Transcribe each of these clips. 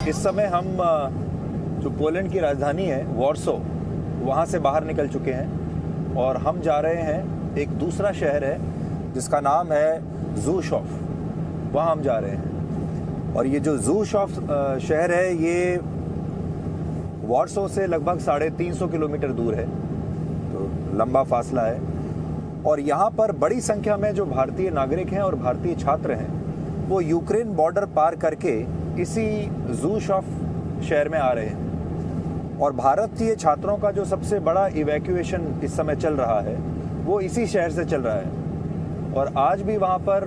इस समय हम जो पोलैंड की राजधानी है वॉर्सो, वहाँ से बाहर निकल चुके हैं और हम जा रहे हैं एक दूसरा शहर है जिसका नाम है ज़ूशॉफ, वहाँ हम जा रहे हैं। और ये जो ज़ूशॉफ शहर है ये वॉर्सो से लगभग 350 किलोमीटर दूर है, तो लंबा फासला है। और यहाँ पर बड़ी संख्या में जो भारतीय नागरिक हैं और भारतीय छात्र हैं वो यूक्रेन बॉर्डर पार करके इसी ज़ूशॉफ शहर में आ रहे हैं। और भारतीय छात्रों का जो सबसे बड़ा इवैक्यूएशन इस समय चल रहा है वो इसी शहर से चल रहा है। और आज भी वहाँ पर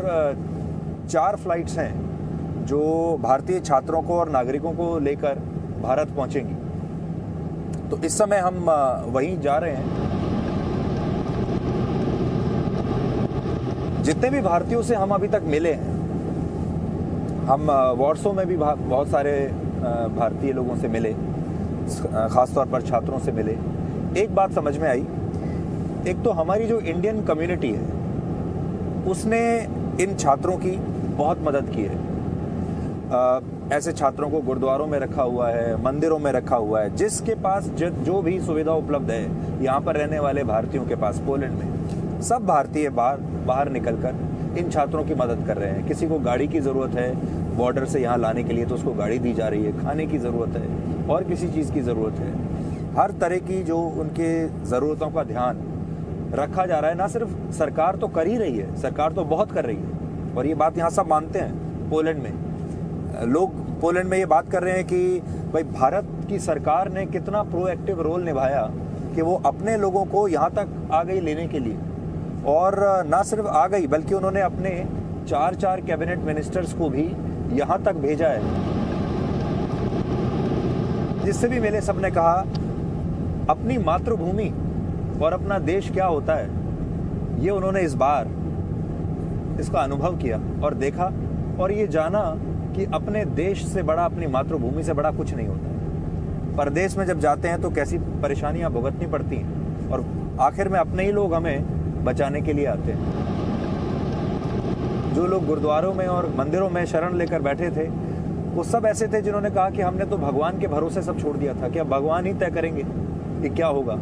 4 फ्लाइट्स हैं जो भारतीय छात्रों को और नागरिकों को लेकर भारत पहुँचेंगी। तो इस समय हम वहीं जा रहे हैं। जितने भी भारतीयों से हम अभी तक मिले हैं, हम वॉर्सो में भी बहुत सारे भारतीय लोगों से मिले, ख़ासतौर पर छात्रों से मिले। एक बात समझ में आई, एक तो हमारी जो इंडियन कम्युनिटी है उसने इन छात्रों की बहुत मदद की है। ऐसे छात्रों को गुरुद्वारों में रखा हुआ है, मंदिरों में रखा हुआ है, जिसके पास जो भी सुविधा उपलब्ध है यहाँ पर रहने वाले भारतीयों के पास पोलैंड में, सब भारतीय बाहर निकलकर इन छात्रों की मदद कर रहे हैं। किसी को गाड़ी की ज़रूरत है बॉर्डर से यहाँ लाने के लिए तो उसको गाड़ी दी जा रही है, खाने की ज़रूरत है और किसी चीज़ की ज़रूरत है, हर तरह की जो उनके ज़रूरतों का ध्यान रखा जा रहा है। ना सिर्फ सरकार तो कर ही रही है, सरकार तो बहुत कर रही है और ये बात यहाँ सब मानते हैं। पोलैंड में लोग पोलैंड में ये बात कर रहे हैं कि भाई भारत की सरकार ने कितना प्रोएक्टिव रोल निभाया कि वो अपने लोगों को यहाँ तक आ गई लेने के लिए। और ना सिर्फ आ गई बल्कि उन्होंने अपने 4 कैबिनेट मिनिस्टर्स को भी यहाँ तक भेजा है। जिससे भी मिले सबने कहा अपनी मातृभूमि और अपना देश क्या होता है ये उन्होंने इस बार इसका अनुभव किया और देखा और ये जाना कि अपने देश से बड़ा, अपनी मातृभूमि से बड़ा कुछ नहीं होता। परदेश में जब जाते हैं तो कैसी परेशानियां भुगतनी पड़ती हैं और आखिर में अपने ही लोग हमें बचाने के लिए आते हैं। जो लोग गुरुद्वारों में और मंदिरों में शरण लेकर बैठे थे वो सब ऐसे थे जिन्होंने कहा कि हमने तो भगवान के भरोसे सब छोड़ दिया था, कि अब भगवान ही तय करेंगे कि क्या होगा।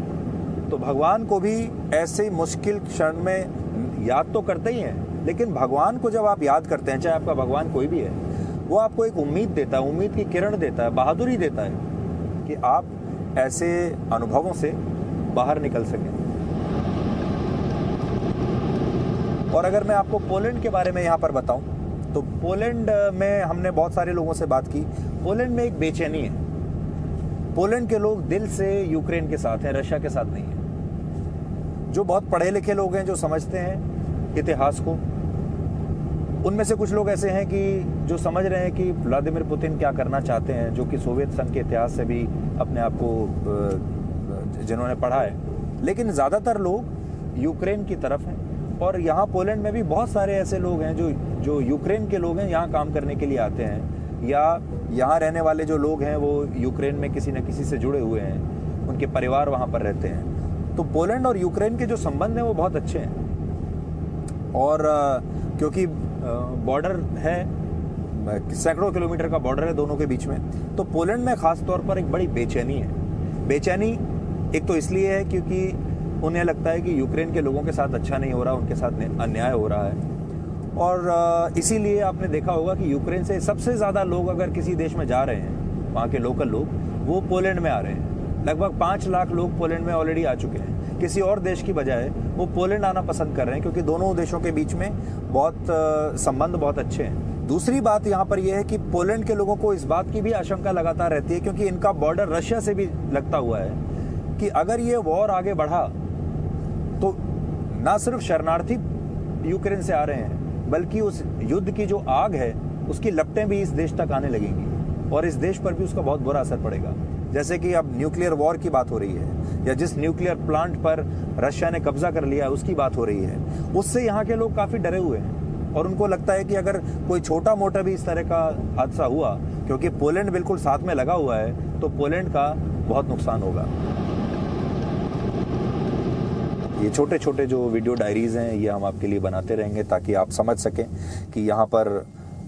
तो भगवान को भी ऐसे मुश्किल क्षण में याद तो करते ही हैं, लेकिन भगवान को जब आप याद करते हैं, चाहे आपका भगवान कोई भी है, वो आपको एक उम्मीद देता है, उम्मीद की किरण देता है, बहादुरी देता है कि आप ऐसे अनुभवों से बाहर निकल सकें। और अगर मैं आपको पोलैंड के बारे में यहाँ पर बताऊं तो पोलैंड में हमने बहुत सारे लोगों से बात की। पोलैंड में एक बेचैनी है। पोलैंड के लोग दिल से यूक्रेन के साथ हैं, रशिया के साथ नहीं है। जो बहुत पढ़े लिखे लोग हैं, जो समझते हैं इतिहास को, उनमें से कुछ लोग ऐसे हैं कि जो समझ रहे हैं कि व्लादिमीर पुतिन क्या करना चाहते हैं, जो कि सोवियत संघ के इतिहास से भी अपने आप को जिन्होंने पढ़ा है। लेकिन ज़्यादातर लोग यूक्रेन की तरफ हैं। और यहाँ पोलैंड में भी बहुत सारे ऐसे लोग हैं जो यूक्रेन के लोग हैं, यहाँ काम करने के लिए आते हैं, या यहाँ रहने वाले जो लोग हैं वो यूक्रेन में किसी न किसी से जुड़े हुए हैं, उनके परिवार वहाँ पर रहते हैं। तो पोलैंड और यूक्रेन के जो संबंध हैं वो बहुत अच्छे हैं। और क्योंकि बॉर्डर है, सैकड़ों किलोमीटर का बॉर्डर है दोनों के बीच में, तो पोलैंड में ख़ास तौर पर एक बड़ी बेचैनी है। बेचैनी एक तो इसलिए है क्योंकि उन्हें लगता है कि यूक्रेन के लोगों के साथ अच्छा नहीं हो रहा, उनके साथ अन्याय हो रहा है। और इसीलिए आपने देखा होगा कि यूक्रेन से सबसे ज़्यादा लोग अगर किसी देश में जा रहे हैं, वहाँ के लोकल लोग, वो पोलैंड में आ रहे हैं। लगभग 5 लाख लोग पोलैंड में ऑलरेडी आ चुके हैं। किसी और देश की बजाय वो पोलैंड आना पसंद कर रहे हैं क्योंकि दोनों देशों के बीच में संबंध बहुत अच्छे हैं। दूसरी बात यहाँ पर यह है कि पोलैंड के लोगों को इस बात की भी आशंका लगातार रहती है, क्योंकि इनका बॉर्डर रशिया से भी लगता हुआ है, कि अगर ये वॉर आगे बढ़ा तो ना सिर्फ शरणार्थी यूक्रेन से आ रहे हैं, बल्कि उस युद्ध की जो आग है उसकी लपटें भी इस देश तक आने लगेंगी और इस देश पर भी उसका बहुत बुरा असर पड़ेगा। जैसे कि अब न्यूक्लियर वॉर की बात हो रही है, या जिस न्यूक्लियर प्लांट पर रशिया ने कब्जा कर लिया है उसकी बात हो रही है। उससे यहाँ के लोग काफ़ी डरे हुए हैं और उनको लगता है कि अगर कोई छोटा मोटा भी इस तरह का हादसा हुआ, क्योंकि पोलैंड बिल्कुल साथ में लगा हुआ है, तो पोलैंड का बहुत नुकसान होगा। ये छोटे छोटे जो वीडियो डायरीज़ हैं ये हम आपके लिए बनाते रहेंगे ताकि आप समझ सकें कि यहाँ पर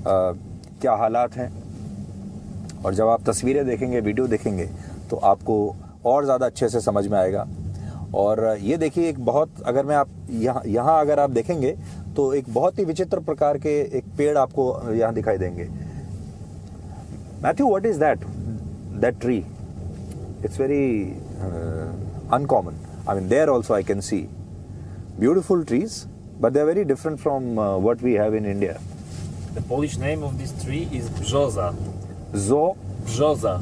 क्या हालात हैं और जब आप तस्वीरें देखेंगे, वीडियो देखेंगे, तो आपको और ज़्यादा अच्छे से समझ में आएगा। और ये देखिए, एक बहुत, अगर मैं आप यहाँ अगर आप देखेंगे तो एक बहुत ही विचित्र प्रकार के एक पेड़ आपको यहाँ दिखाई देंगे। Matthew, what is that tree? It's very uncommon. I mean, there also I can see beautiful trees, but they are very different from what we have in India. The Polish name of this tree is Brzoza. Brzoza,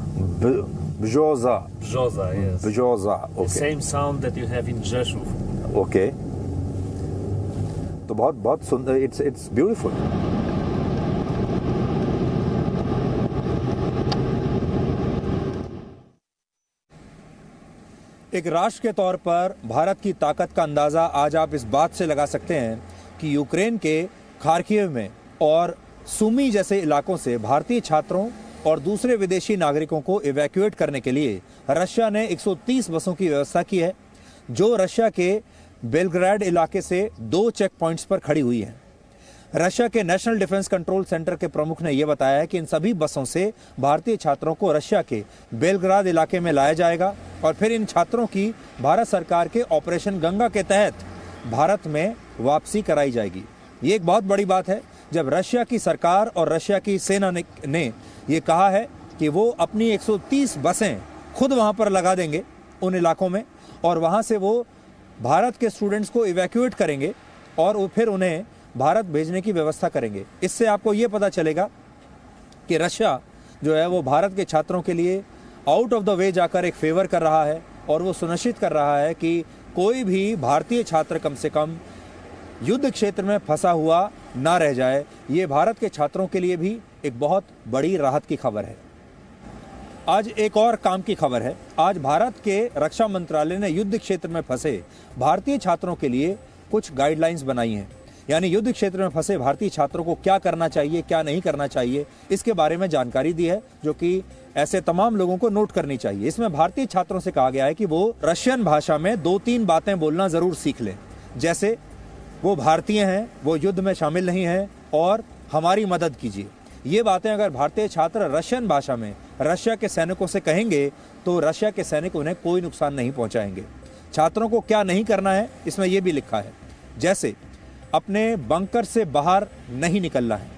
yes. Brzoza, okay. The same sound that you have in Rzeszów. Okay. तो बहुत सुंदर, it's beautiful. एक राष्ट्र के तौर पर भारत की ताकत का अंदाज़ा आज आप इस बात से लगा सकते हैं कि यूक्रेन के खार्किव में और सुमी जैसे इलाकों से भारतीय छात्रों और दूसरे विदेशी नागरिकों को इवैक्यूएट करने के लिए रशिया ने 130 बसों की व्यवस्था की है, जो रशिया के बेलग्राड इलाके से 2 चेक पॉइंट्स पर खड़ी हुई हैं। रशिया के नेशनल डिफेंस कंट्रोल सेंटर के प्रमुख ने यह बताया है कि इन सभी बसों से भारतीय छात्रों को रशिया के बेलग्राद इलाके में लाया जाएगा और फिर इन छात्रों की भारत सरकार के ऑपरेशन गंगा के तहत भारत में वापसी कराई जाएगी। ये एक बहुत बड़ी बात है जब रशिया की सरकार और रशिया की सेना ने ये कहा है कि वो अपनी 130 बसें खुद वहाँ पर लगा देंगे उन इलाकों में, और वहाँ से वो भारत के स्टूडेंट्स को इवैक्यूएट करेंगे और फिर उन्हें भारत भेजने की व्यवस्था करेंगे। इससे आपको ये पता चलेगा कि रशिया जो है वो भारत के छात्रों के लिए आउट ऑफ द वे जाकर एक फेवर कर रहा है और वो सुनिश्चित कर रहा है कि कोई भी भारतीय छात्र कम से कम युद्ध क्षेत्र में फंसा हुआ ना रह जाए। ये भारत के छात्रों के लिए भी एक बहुत बड़ी राहत की खबर है। आज एक और काम की खबर है। आज भारत के रक्षा मंत्रालय ने युद्ध क्षेत्र में फंसे भारतीय छात्रों के लिए कुछ गाइडलाइंस बनाई हैं, यानी युद्ध क्षेत्र में फंसे भारतीय छात्रों को क्या करना चाहिए, क्या नहीं करना चाहिए, इसके बारे में जानकारी दी है, जो कि ऐसे तमाम लोगों को नोट करनी चाहिए। इसमें भारतीय छात्रों से कहा गया है कि वो रशियन भाषा में 2-3 बातें बोलना जरूर सीख लें, जैसे वो भारतीय हैं, वो युद्ध में शामिल नहीं हैं और हमारी मदद कीजिए। ये बातें अगर भारतीय छात्र रशियन भाषा में रशिया के सैनिकों से कहेंगे तो रशिया के सैनिक उन्हें कोई नुकसान नहीं पहुंचाएंगे। छात्रों को क्या नहीं करना है इसमें यह भी लिखा है, जैसे अपने बंकर से बाहर नहीं निकलना है,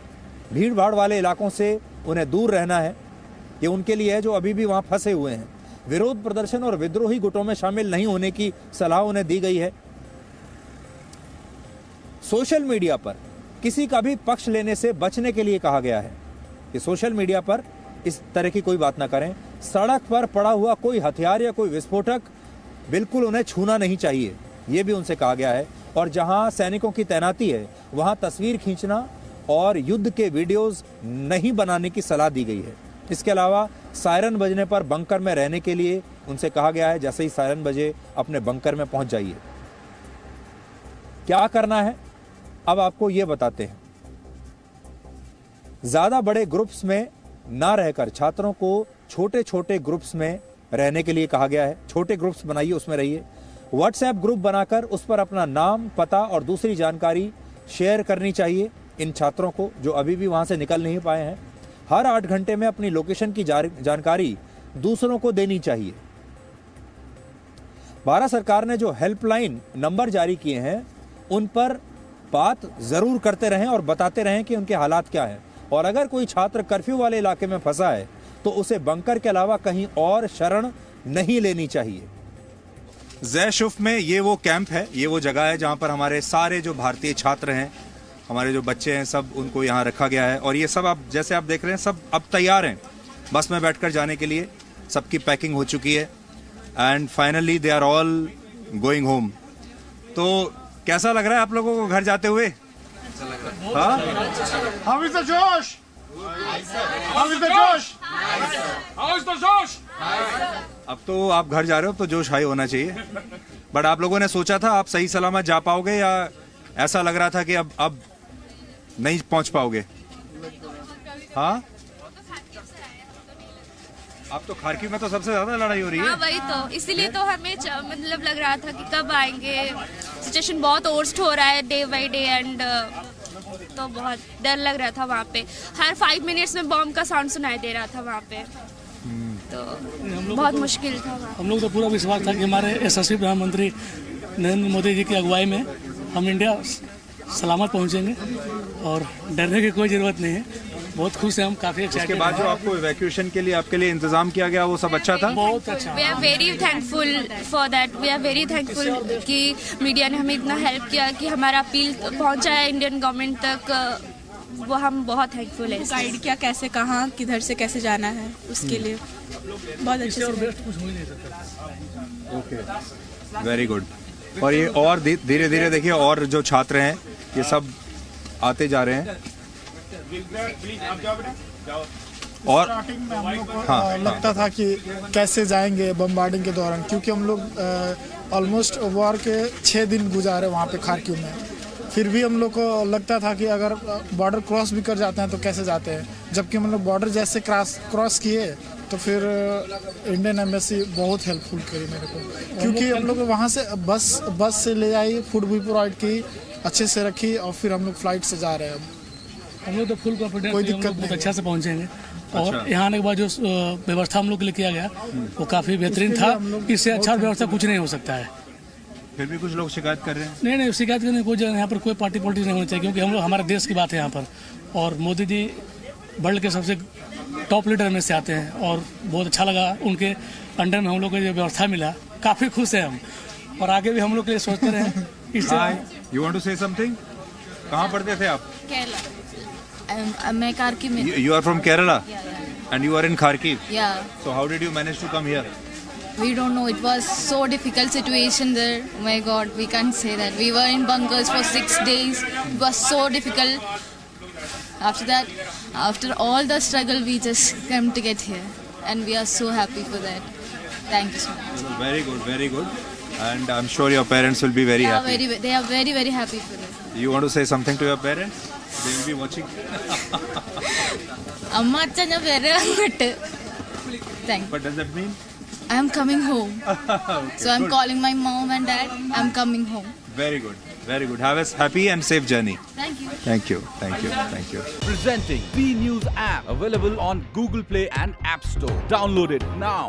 भीड़ भाड़ वाले इलाकों से उन्हें दूर रहना है, ये उनके लिए है जो अभी भी वहाँ फंसे हुए हैं। विरोध प्रदर्शन और विद्रोही गुटों में शामिल नहीं होने की सलाह उन्हें दी गई है। सोशल मीडिया पर किसी का भी पक्ष लेने से बचने के लिए कहा गया है कि सोशल मीडिया पर इस तरह की कोई बात ना करें। सड़क पर पड़ा हुआ कोई हथियार या कोई विस्फोटक बिल्कुल उन्हें छूना नहीं चाहिए, ये भी उनसे कहा गया है। और जहां सैनिकों की तैनाती है वहां तस्वीर खींचना और युद्ध के वीडियोस नहीं बनाने की सलाह दी गई है। इसके अलावा सायरन बजने पर बंकर में रहने के लिए उनसे कहा गया है, जैसे ही सायरन बजे अपने बंकर में पहुंच जाइए। क्या करना है अब आपको ये बताते हैं। ज्यादा बड़े ग्रुप्स में ना रहकर छात्रों को छोटे छोटे ग्रुप्स में रहने के लिए कहा गया है। छोटे ग्रुप्स बनाइए, उसमें रहिए। व्हाट्सएप ग्रुप बनाकर उस पर अपना नाम, पता और दूसरी जानकारी शेयर करनी चाहिए इन छात्रों को जो अभी भी वहां से निकल नहीं पाए हैं। हर 8 घंटे में अपनी लोकेशन की जानकारी दूसरों को देनी चाहिए। भारत सरकार ने जो हेल्पलाइन नंबर जारी किए हैं उन पर बात जरूर करते रहें और बताते रहें कि उनके हालात क्या हैं। और अगर कोई छात्र कर्फ्यू वाले इलाके में फंसा है तो उसे बंकर के अलावा कहीं और शरण नहीं लेनी चाहिए। ज़ेशुफ में ये वो कैंप है, ये वो जगह है जहाँ पर हमारे सारे जो भारतीय छात्र हैं, हमारे जो बच्चे हैं, सब उनको यहाँ रखा गया है। और ये सब आप जैसे आप देख रहे हैं सब अब तैयार हैं बस में बैठकर जाने के लिए। सबकी पैकिंग हो चुकी है and finally they are all going home. तो कैसा लग रहा है आप लोगों को घर जाते हुए? हाँ? How is the Josh? How is the Josh? How is the Josh? अब तो आप घर जा रहे हो तो जोश हाई होना चाहिए। बट आप लोगों ने सोचा था आप सही सलामत जा पाओगे या ऐसा लग रहा था कि अब नहीं पहुंच पाओगे? हाँ, अब तो खार्किव में तो सबसे ज्यादा लड़ाई हो रही है। हाँ, वही तो, इसीलिए तो हमें मतलब लग रहा था कि कब आएंगे। सिचुएशन बहुत वर्स्ट हो रहा है डे बाय डे एंड तो बहुत डर लग रहा था वहाँ पे। हर 5 मिनट्स में बॉम्ब का साउंड सुनाई दे रहा था वहाँ पे, तो बहुत मुश्किल था वहाँ। हम लोग तो पूरा विश्वास था कि हमारे यशस्वी प्रधानमंत्री नरेंद्र मोदी जी की अगुवाई में हम इंडिया सलामत पहुंचेंगे और डरने की कोई ज़रूरत नहीं है। बहुत खुश हैं हम, काफ़ी उसके एक्साइटेड बाद जो आपको इवैक्यूएशन के लिए आपके लिए इंतजाम किया गया वो सब अच्छा था? बहुत अच्छा। We are very thankful for that. We are very thankful कि मीडिया ने हमें इतना हेल्प किया कि हमारा अपील पहुंचा है इंडियन गवर्नमेंट तक, वो हम बहुत थैंकफुल है। गाइड किया कैसे, कहाँ, किधर से कैसे जाना है, उसके लिए बहुत अच्छे से। बेस्ट कुछ हो ही नहीं सकता। Okay, very good. और ये और धीरे धीरे देखिए और जो छात्र हैं ये सब आते जा रहे हैं और स्टार्टिंग में हम लोग को हाँ, लगता था कि कैसे जाएंगे बमबार्डिंग के दौरान, क्योंकि हम लोग ऑलमोस्ट वॉर के 6 दिन गुजारे वहाँ पे खार्किव में। फिर भी हम लोग को लगता था कि अगर बॉर्डर क्रॉस भी कर जाते हैं तो कैसे जाते हैं, जबकि हम लोग बॉर्डर जैसे क्रॉस किए तो फिर इंडियन एम्बेसी बहुत हेल्पफुल करी मेरे को, क्योंकि हम लोग वहाँ से बस से ले आई, फूड भी प्रोवाइड की, अच्छे से रखी, और फिर हम लोग फ्लाइट से जा रहे हैं। हम लोग तो फुल कॉन्फिडेंस, कोई हम दिक्कत लोग बहुत नहीं अच्छा से पहुंचेंगे। और अच्छा। यहाँ आने के बाद जो व्यवस्था हम लोग के लिए किया गया वो काफ़ी बेहतरीन था। इससे अच्छा व्यवस्था कुछ नहीं हो सकता है। फिर भी कुछ लोग शिकायत कर रहे हैं। नहीं, शिकायत करने की कोई जगह यहाँ पर कोई पार्टी पॉलिटिक्स नहीं होनी चाहिए, क्योंकि हम लोग हमारे देश की बात है यहाँ पर, और मोदी जी वर्ल्ड के सबसे टॉप लीडर में से आते हैं और बहुत अच्छा लगा उनके अंडर में हम लोग को जो व्यवस्था मिला, काफ़ी खुश हैं हम, और आगे भी हम लोग के लिए सोचते रहे। इससे you want to say something? कहाँ पढ़ते थे आप? केरला। मैं खार्किव में। You are from Kerala and you are in Kharkiv. Yeah, So how did you manage to come here? we don't know. It was so difficult situation there. Oh my God, we can't say that. We were in bunkers for 6 days. It was so difficult. After that, after all the struggle, we just came to get here, and we are so happy for that. Thank you so much. Very good, very good. And I'm sure your parents will be very happy. They are very, very happy for that. You want to say something to your parents? They will be watching. Amma acha na vera but thank you. What does that mean? I am coming home. Okay, So I'm good. calling my mom and dad. I'm coming home. Very good, very good. Have a happy and safe journey. Thank you. Thank you, thank you, thank you. Presenting B News app, available on Google Play and App Store. Download it now.